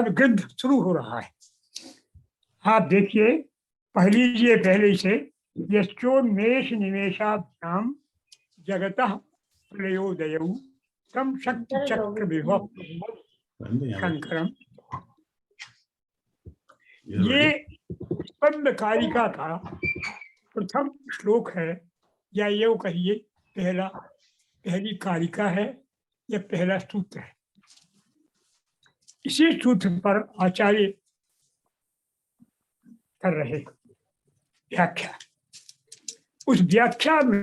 अब ग्रंथ शुरू हो रहा है। आप देखिए, पहलीजिए पहले से, यश्चोन्मेष निमेषाभ्याम जगतः प्रलयोदयौ तम शक्ति चक्र विभव शंकरम। ये स्पंद कारिका का प्रथम श्लोक है, या ये कहिए पहली कारिका है, या पहला सूत्र है। इसी सूत्र पर आचार्य कर रहे व्याख्या। उस व्याख्या में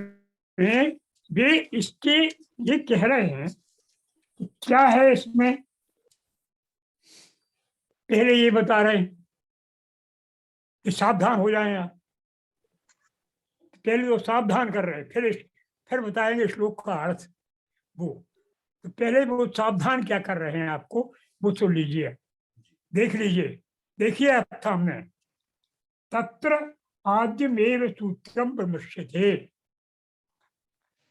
वे ये कह रहे हैं कि क्या है इसमें। पहले ये बता रहे हैं कि सावधान हो जाएं आप। पहले तो सावधान कर रहे हैं, फिर बताएंगे श्लोक का अर्थ। वो तो पहले वो सावधान क्या कर रहे हैं आपको वो सुन लीजिए, देख लीजिए। देखिए आप सामने, तत्र आद्यमेव सूत्रम ब्रह्मष्यते।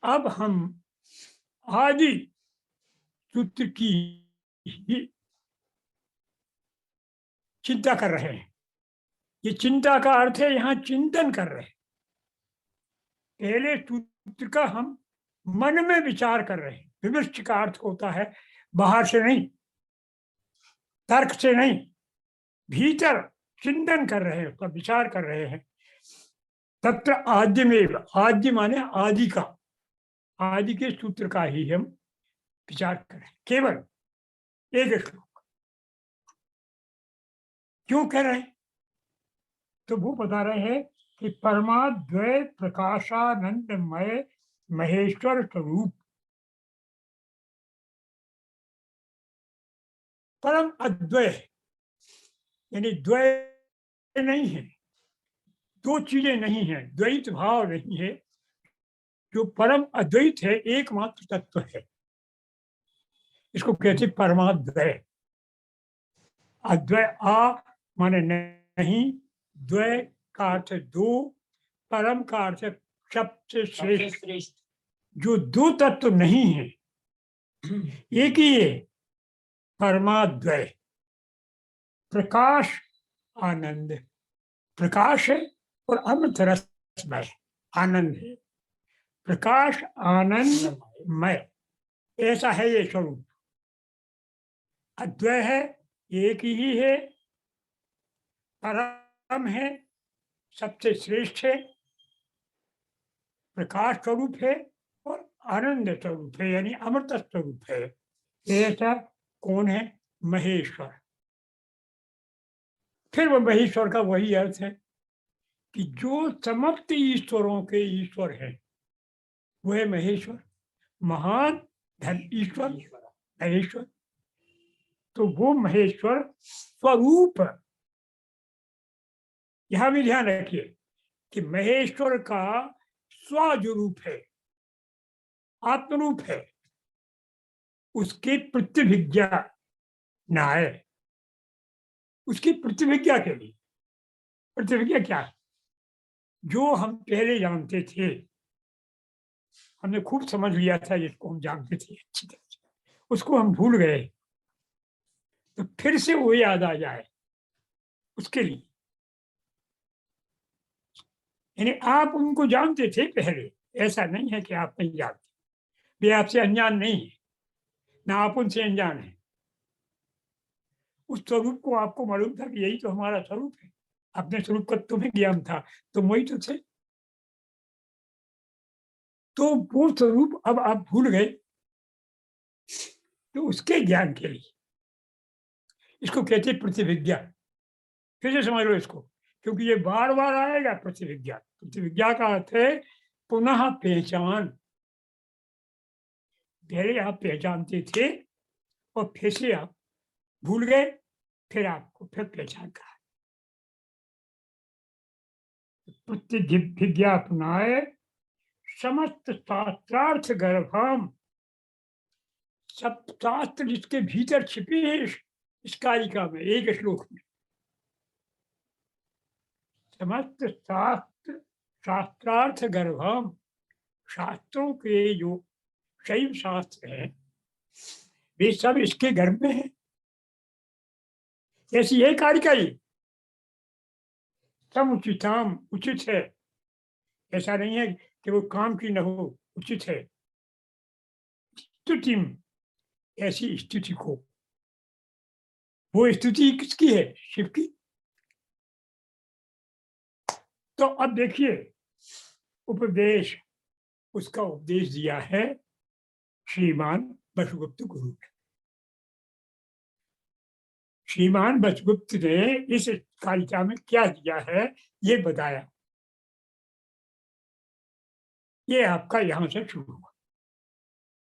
अब हम आदि सूत्र की चिंता कर रहे हैं। ये चिंता का अर्थ है यहाँ चिंतन कर रहे हैं। पहले सूत्र का हम मन में विचार कर रहे हैं। विमर्श का अर्थ होता है बाहर से नहीं, तर्क से नहीं, भीतर चिंतन कर रहे हैं, उसका विचार कर रहे हैं। तत्र आद्यमेव, आद्य माने आदि का, आदि के सूत्र का ही हम विचार करें। केवल एक श्लोक क्यों कह रहे हैं, तो वो बता रहे हैं कि परमाद्वय प्रकाशानंदमय महेश्वर स्वरूप, परम अद्वय, यानी द्वय नहीं है, दो चीजें नहीं है, द्वैत भाव नहीं है। जो परम अद्वैत है, एकमात्र तत्व है, इसको कहते परमाद्वय। अद्वय आ माने नहीं, द्वय का अर्थ दो, परम का अर्थ सबसे श्रेष्ठ। जो दो तत्व नहीं है, एक ही है, परमाद्वय। प्रकाश आनंद, प्रकाश है और अमृत रसमय, आनंद है। प्रकाश आनंदमय, ऐसा है ये स्वरूप। अद्वय है, एक ही है, परम है, सबसे श्रेष्ठ है, प्रकाश स्वरूप है और आनंद स्वरूप है, यानी अमृत स्वरूप है। ऐसा कौन है? महेश्वर। फिर वह महेश्वर का वही अर्थ है कि जो समस्त ईश्वरों के ईश्वर है वो है महेश्वर, महान धन ईश्वर महेश्वर। तो वो महेश्वर स्वरूप, यहां भी ध्यान रखिए कि महेश्वर का स्व जो रूप है, आत्मरूप है, उसकी प्रतिभिज्ञा न है। उसकी प्रतिभिज्ञा के लिए, प्रतिभिज्ञा क्या है? जो हम पहले जानते थे, हमने खूब समझ लिया था, जिसको हम जानते थे अच्छी तरह से, उसको हम भूल गए, तो फिर से वो याद आ जाए उसके लिए। यानी आप उनको जानते थे पहले, ऐसा नहीं है कि आप नहीं जानते। वे आपसे अनजान नहीं है, ना आप उनसे अनजान है। उस स्वरूप को आपको मालूम था कि यही तो हमारा स्वरूप है। अपने स्वरूप का तुम्हें ज्ञान था, तुम वही तो थे। तो वो स्वरूप अब आप भूल गए, तो उसके ज्ञान के लिए इसको कहते प्रतिविज्ञा। फिर से समझ लो इसको, क्योंकि ये बार बार आएगा प्रतिविज्ञा। प्रतिविज्ञा का अर्थ है पुनः पहचान। पहले आप पहचानते थे और फिर से आप भूल गए, फिर आपको फिर पहचान कहा। प्रतिभिज्ञा अपनाए समस्त शास्त्रार्थ गर्भम, सब शास्त्र जिसके भीतर छिपे हैं इस कारिका में, एक श्लोक में। समस्त शास्त्र शास्त्रार्थ गर्भम, शास्त्रों के जो शैव शास्त्र हैं वे सब इसके गर्भ में है। ऐसी है कार्य का ही समुचिताम, उचित है। ऐसा नहीं है कि वो काम की न हो, उचित है। स्तुतिम, ऐसी स्तुति को, वो स्तुति किसकी है? शिव की। तो अब देखिए, उपदेश, उसका उपदेश दिया है श्रीमान वसुगुप्त गुरु ने। श्रीमान वसुगुप्त ने इस कारिका में क्या दिया है ये बताया। ये आपका यहां से शुरू हुआ,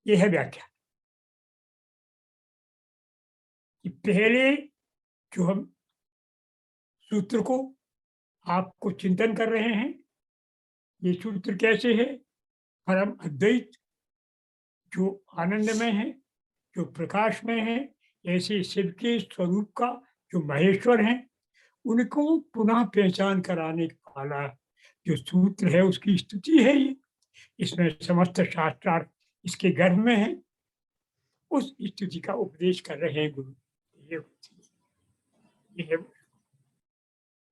ये है व्याख्या कि पहले जो हम सूत्र को आपको चिंतन कर रहे हैं, ये सूत्र कैसे है? परम अद्वैत जो आनंदमय है, जो प्रकाश में है, ऐसे शिव के स्वरूप का जो महेश्वर है, उनको पुनः पहचान कराने वाला जो सूत्र है, उसकी स्तुति है ये। इसमें समस्त शास्त्रार्थ इसके गर्भ में है। उस स्तुति का उपदेश कर रहे हैं गुरु। ये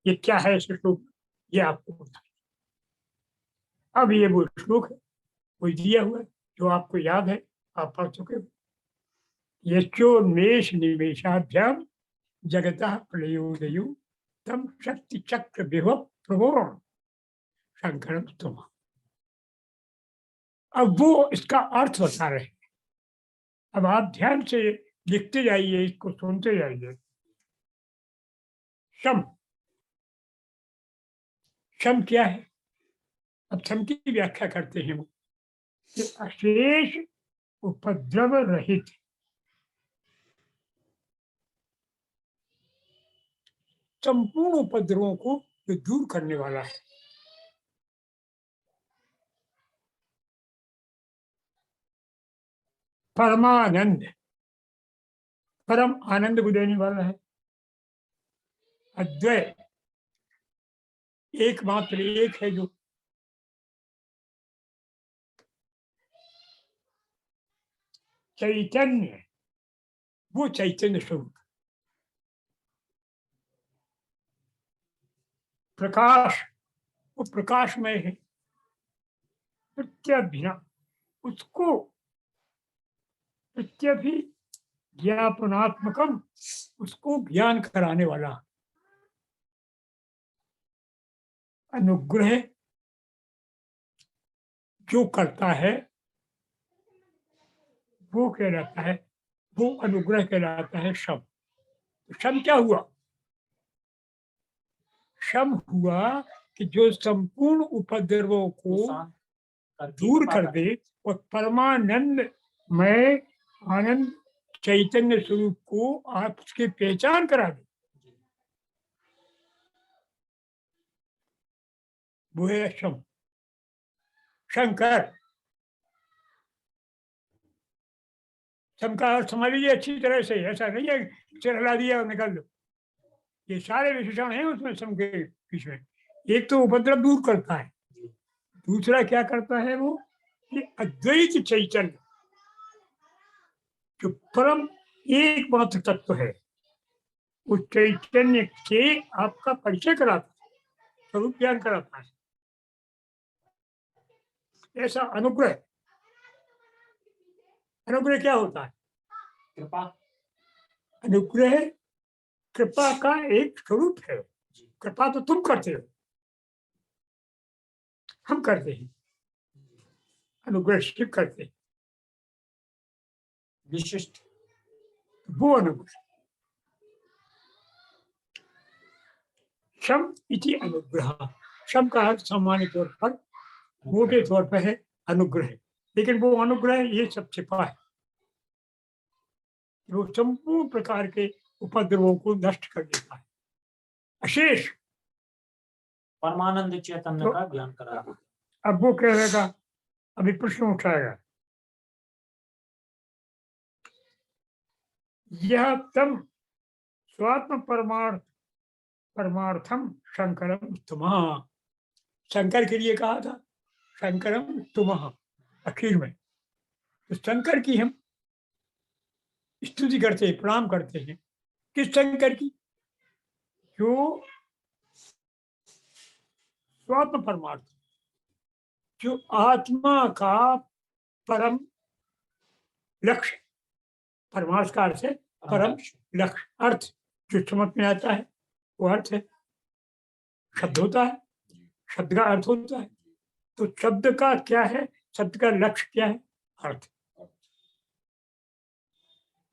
ये क्या है श्लोक, ये आपको बता। अब ये वो श्लोक है, वो दिया हुआ है, जो आपको याद है, आप पढ़ चुके हो। यश्चोन्मेष निमेषाभ्याम जगतः प्रलयोदयो तम शक्ति चक्र विभव प्रभो शंकरम तुम। अब वो इसका अर्थ बता रहे हैं। अब आप ध्यान से लिखते जाइए, इसको सुनते जाइए। शम, शम क्या है? अब शम की व्याख्या करते हैं वो कि अशेष उपद्रव रहित, संपूर्ण उपद्रवों को जो दूर करने वाला है। परमानंद, परम आनंद को देने वाला है। अद्वय, एकमात्र एक है जो। चैतन्य, वो चैतन्य स्वरूप। प्रकाश, वो प्रकाशमय है। प्रत्यभिना, उसको प्रत्यभि ज्ञापनात्मकम, उसको ज्ञान कराने वाला। अनुग्रह, जो करता है वो कहलाता है, वो अनुग्रह कहलाता है शम। शम क्या हुआ? शम हुआ कि जो संपूर्ण उपद्रवों को दूर कर दे और परमानंद में आनंद चैतन्य स्वरूप को आप उसकी पहचान करा दे, वो है शम। शंकर, शम का अर्थ समझ लीजिए अच्छी तरह से। ऐसा नहीं है सिर हिला दिया और निकल लो। ये सारे विशेषण हैं उसमें शम के पीछे। एक तो उपद्रव दूर करता है, दूसरा क्या करता है वो, कि अद्वैत चैतन्य जो परम एकमात्र तत्व है, उस चैतन्य के आपका परिचय कराता है, स्वरूप ज्ञान कराता है। ऐसा अनुग्रह, अनुग्रह क्या होता है? कृपा। अनुग्रह कृपा का एक स्वरूप है। कृपा तो तुम करते हो, हम करते हैं। अनुग्रह शिव करते हैं, विशिष्ट वो अनुग्रह। शम इति अनुग्रह, शम का अर्थ सामान्य तौर पर, मोटे तौर पर है अनुग्रह, लेकिन वो अनुग्रह ये सब छिपा है। वो संपूर्ण प्रकार के उपद्रवों को नष्ट कर देता है। अशेष परमानंद चैतन्य का ज्ञान करा। अब वो कहेगा, अभी प्रश्न उठाएगा, यह तम स्वात्म परमार्थम शंकरम तुमः। शंकर के लिए कहा था शंकरम तुमः आखिर में। तो शंकर की हम स्तुति करते हैं, प्रणाम करते हैं। किस शंकर की? जो स्वात्म परमार्थ, जो आत्मा का परम लक्ष्य, परमार्थ का अर्थ है परम लक्ष्य, अर्थ जो समझ में आता है वो अर्थ है। शब्द होता है, शब्द का अर्थ होता है, तो शब्द का क्या है, शब्द का लक्ष्य क्या है, अर्थ।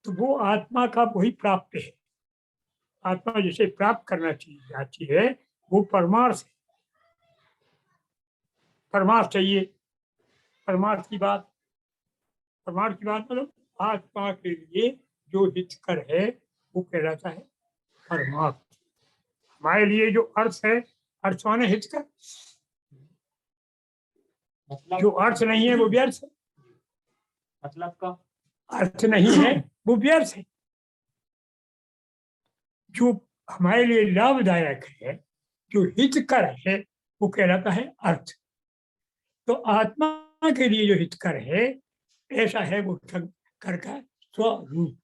तो वो आत्मा का वही प्राप्त है। आत्मा जिसे प्राप्त करना चाहती है वो परमार्थ है। परमार्थ चाहिए, परमार्थ की बात, परमार्थ की बात मतलब आत्मा के लिए जो हितकर है वो कहलाता है परमार्थ। हमारे लिए जो अर्थ है, अर्थ माने हितकर, जो अर्थ नहीं है वो व्यर्थ है। मतलब का अर्थ नहीं है वो व्यर्थ है। जो हमारे लिए लाभदायक है, जो हितकर है, वो कहलाता है अर्थ। तो आत्मा के लिए जो हितकर है, ऐसा है वो शंकर का स्वरूप।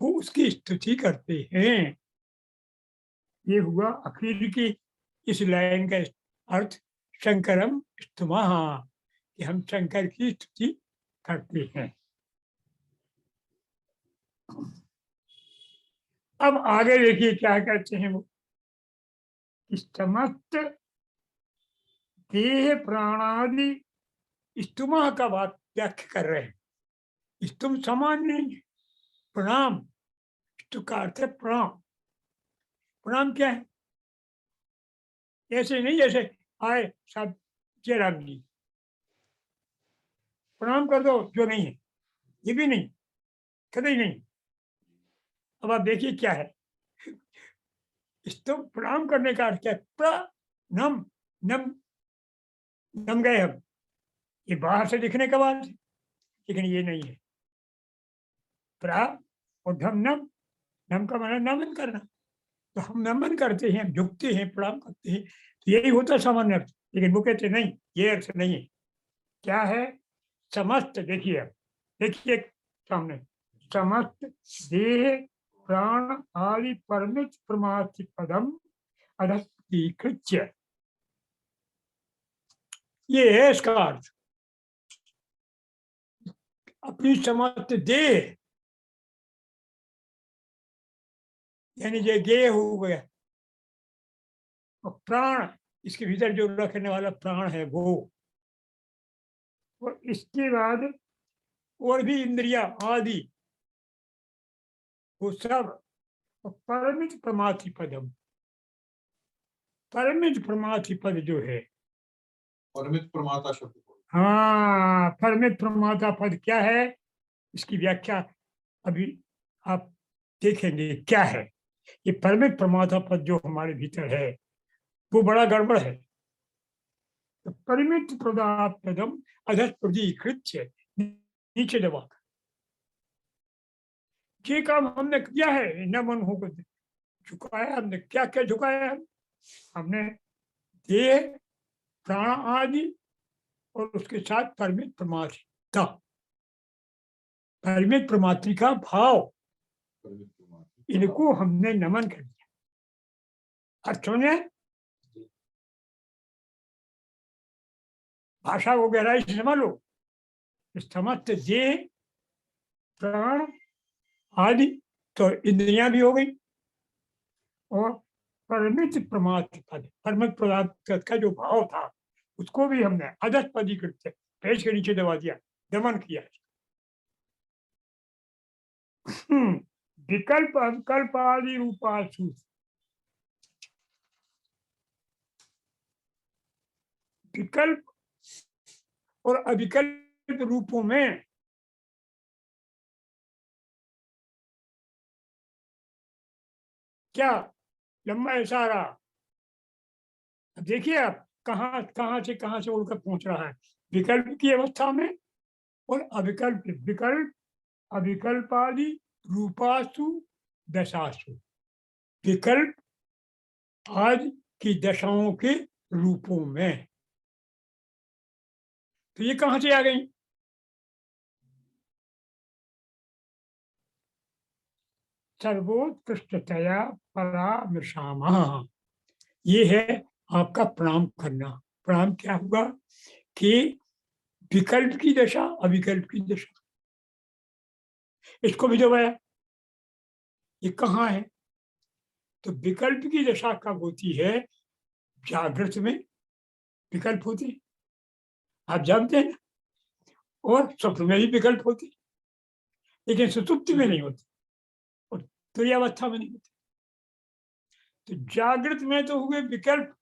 वो उसकी स्तुति करते हैं। ये हुआ आखिर की इस लाइन का अर्थ, शंकरम स्तुमः, कि हम शंकर की स्तुति करते हैं। अब आगे देखिए क्या कहते हैं वो, समस्त देह प्राणादि स्तुमः का बात व्याख्या कर रहे हैं। स्तुम समान नहीं है, प्रणाम, स्तु का अर्थ है प्रणाम। प्रणाम क्या है, ऐसे नहीं जैसे आए सब जयराम जी प्रणाम कर दो, जो नहीं है, ये भी नहीं, कभी नहीं। अब आप देखिए क्या है, स्तुम प्रणाम करने का अर्थ क्या है, प्रनम, नम, नम गए हम, ये बाहर से दिखने का बात है, लेकिन ये नहीं है। प्रा और धम नम, नम का माना नमन करना, तो हम नमन करते हैं, झुकते हैं, प्रणाम करते हैं, तो यही होता है सामान्य अर्थ। लेकिन वो कहते नहीं, ये अर्थ नहीं है। क्या है, समस्त, देखिए अब, देखिए सामने, समस्त देह प्राण आदि परमित परमार्थि पदम अधीकृत्य, ये है इसका अर्थ। अपनी समस्त देह, यानी जो गेय हो गया, और प्राण, इसके भीतर जो रखने वाला प्राण है वो, और इसके बाद और भी इंद्रिया आदि, वो सब, परमित प्रमाथि पदम, परमित प्रमाथि पद जो है, परमित प्रमाता शब्द, हाँ, परमित प्रमाता पद क्या है, इसकी व्याख्या अभी आप देखेंगे क्या है। ये परमित प्रमाता पद जो हमारे भीतर है वो बड़ा गड़बड़ है। तो परिमित पदम अधः प्रदीकृत्य, नीचे दबा, ये काम हमने किया है, न मन हो झुकाया हमने, क्या क्या झुकाया है, हमने देह प्राण आदि और उसके साथ परमित प्रमात्रिका, परमित प्रमात्रिका भाव, परमित प्रमाता, इनको हमने नमन कर दिया। अर्थों ने भाषा को गहराई से समझ लो, समस्त देह प्राण आदि, तो इंद्रियां भी हो गई, और परमित प्रमात्र पद, परमित पदार्थ का जो भाव था उसको भी हमने अधस पदीकृत से पेज के नीचे दबा दिया, दमन किया। विकल्प अविकल्प आदि रूपासु, विकल्प और अविकल्प रूपों में क्या लंबा इशारा, देखिए आप कहाँ कहाँ से उड़कर पहुंच रहा है। विकल्प की अवस्था में और अविकल्प, विकल्प अविकल्प आदि रूपासु दशासु, विकल्प आज की दशाओं के रूपों में, तो ये कहां से आ गई, सर्वोत्कृष्टतया परामर्शामः, ये है आपका प्रणाम करना। प्रणाम क्या होगा कि विकल्प की दशा, अविकल्प की दशा, इसको भी दबाया, ये कहाँ है? तो विकल्प की दशा कब होती है? जागृत में विकल्प होती है, आप जानते हैं, और स्वप्न में भी विकल्प होती, लेकिन सुसुप्ति में नहीं होती और तुरीयावस्था में नहीं होती। तो जागृत में तो हुए विकल्प,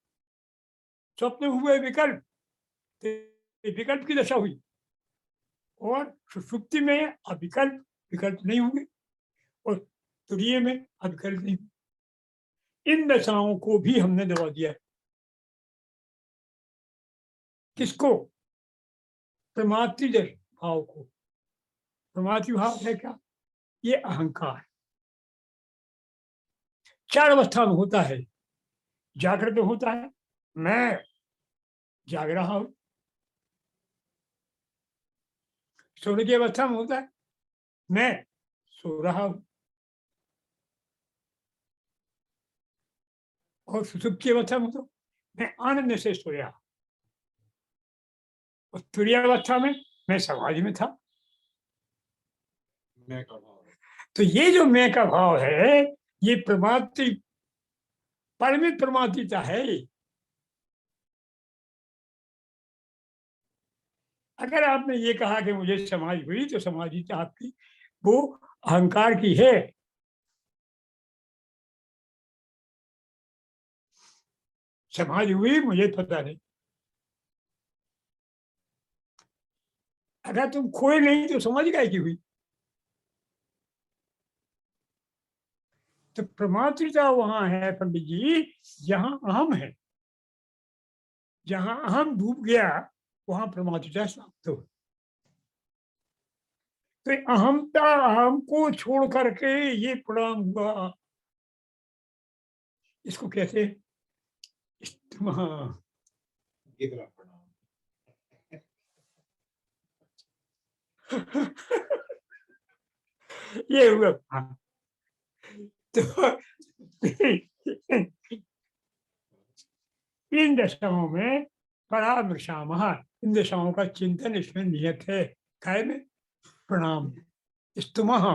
स्वप्न हुए विकल्प, तो विकल्प की दशा हुई, और सुसुप्ति में अविकल्प, विकल्प नहीं होंगे, और तुरीय में अविकल्प नहीं। इन दशाओं को भी हमने दबा दिया है। किसको? प्रमातृ भाव को। प्रमातृ भाव है क्या? ये अहंकार 4 अवस्था में होता है। जागृत में होता है, मैं जाग रहा हूं। सोने की अवस्था में होता है, मैं सो रहा हूं। और सुसुप्त की अवस्था में तो मैं आनंद से सोया। और तुरीय अवस्था में मैं समाधि में था। मैं का भाव है। तो ये जो मैं का भाव है, ये परमात्म परमित परमात्मिकता है। अगर आपने ये कहा कि मुझे समाधि हुई, तो समाधि तो आपकी वो अहंकार की है। समाधि हुई मुझे पता नहीं। अगर तुम खोए नहीं तो समाधि काहे की हुई? तो प्रमात्रिता वहां है पंडित जी, जहां अहम है। जहां अहम डूब गया, वहां प्रमात्रिता समाप्त हो। तो अहमता, अहम को छोड़ करके ये प्रणाम हुआ, इसको कहते हैं गिरा प्रणाम। ये हुआ। हाँ। तो इन दशाओं में परामर्शामः, इन दशाओं का चिंतन इसमें नियत है। काय में? प्रणाम स्तुमः,